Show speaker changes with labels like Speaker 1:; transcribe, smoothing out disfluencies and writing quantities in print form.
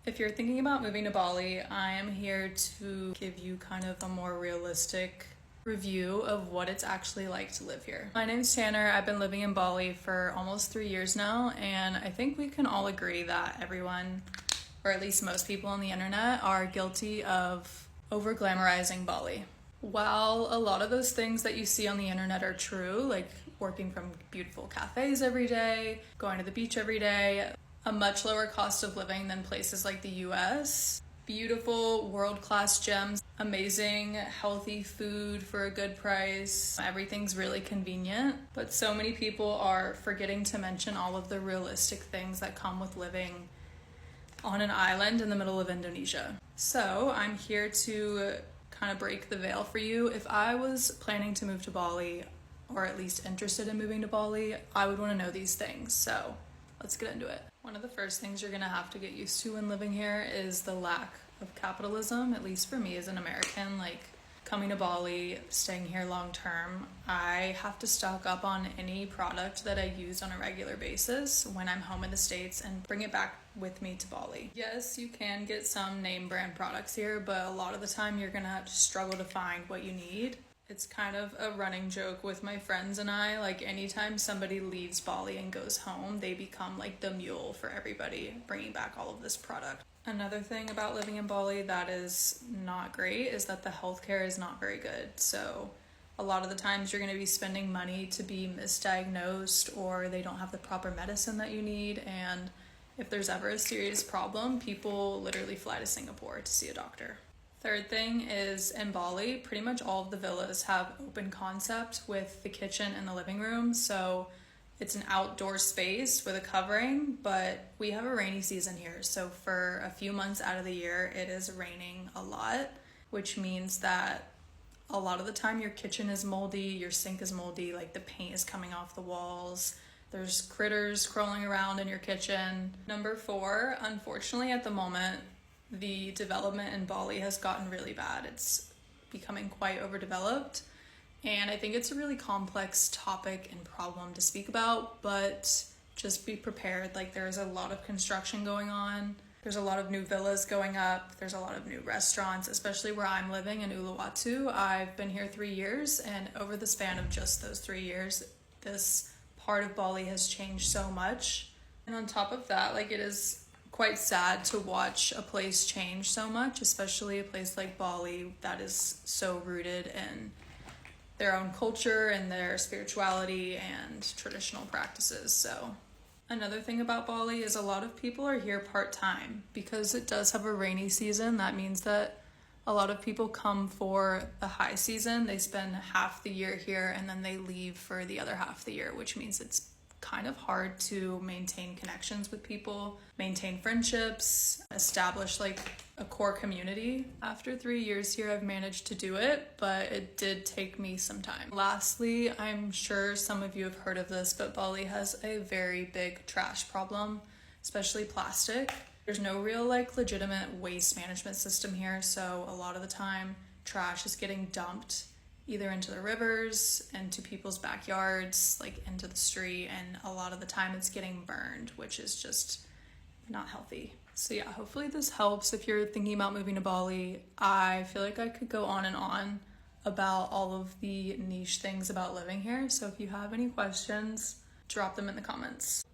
Speaker 1: If you're thinking about moving to Bali, I am here to give you kind of a more realistic review of what it's actually like to live here. My name's Tanner. I've been living in Bali for almost 3 years now, and I think we can all agree that everyone, or at least most people on the internet, are guilty of over glamorizing Bali. While a lot of those things that you see on the internet are true, like working from beautiful cafes every day, going to the beach every day, a much lower cost of living than places like the US, beautiful world-class gems, amazing healthy food for a good price, everything's really convenient, but so many people are forgetting to mention all of the realistic things that come with living on an island in the middle of Indonesia. So I'm here to kind of break the veil for you. If I was planning to move to Bali, or at least interested in moving to Bali, I would want to know these things. So let's get into it. One of the first things you're gonna have to get used to when living here is the lack of capitalism, at least for me as an American. Like, coming to Bali, staying here long term, I have to stock up on any product that I use on a regular basis when I'm home in the States and bring it back with me to Bali. Yes, you can get some name brand products here, but a lot of the time you're gonna have to struggle to find what you need. It's kind of a running joke with my friends and I, like anytime somebody leaves Bali and goes home, they become like the mule for everybody bringing back all of this product. Another thing about living in Bali that is not great is that the healthcare is not very good. So a lot of the times you're going to be spending money to be misdiagnosed, or they don't have the proper medicine that you need. And if there's ever a serious problem, people literally fly to Singapore to see a doctor. Third thing is, in Bali, pretty much all of the villas have open concept with the kitchen and the living room. So it's an outdoor space with a covering, but we have a rainy season here. So for a few months out of the year, it is raining a lot, which means that a lot of the time your kitchen is moldy, your sink is moldy, like the paint is coming off the walls. There's critters crawling around in your kitchen. Number 4, unfortunately at the moment, the development in Bali has gotten really bad. It's becoming quite overdeveloped, and I think it's a really complex topic and problem to speak about, but just be prepared. Like, there's a lot of construction going on. There's a lot of new villas going up. There's a lot of new restaurants, especially where I'm living in Uluwatu. I've been here 3 years, and over the span of just those 3 years, this part of Bali has changed so much. And on top of that, like, it is quite sad to watch a place change so much, especially a place like Bali that is so rooted in their own culture and their spirituality and traditional practices. So another thing about Bali is a lot of people are here part-time. Because it does have a rainy season, that means that a lot of people come for the high season. They spend half the year here and then they leave for the other half of the year, which means it's kind of hard to maintain connections with people, maintain friendships, establish like a core community. After 3 years here, I've managed to do it, but it did take me some time. Lastly, I'm sure some of you have heard of this, but Bali has a very big trash problem, especially plastic. There's no real like legitimate waste management system here, so a lot of the time trash is getting dumped either into the rivers, into people's backyards, like into the street, and a lot of the time it's getting burned, which is just not healthy. So yeah, hopefully this helps if you're thinking about moving to Bali. I feel like I could go on and on about all of the niche things about living here, so if you have any questions, drop them in the comments.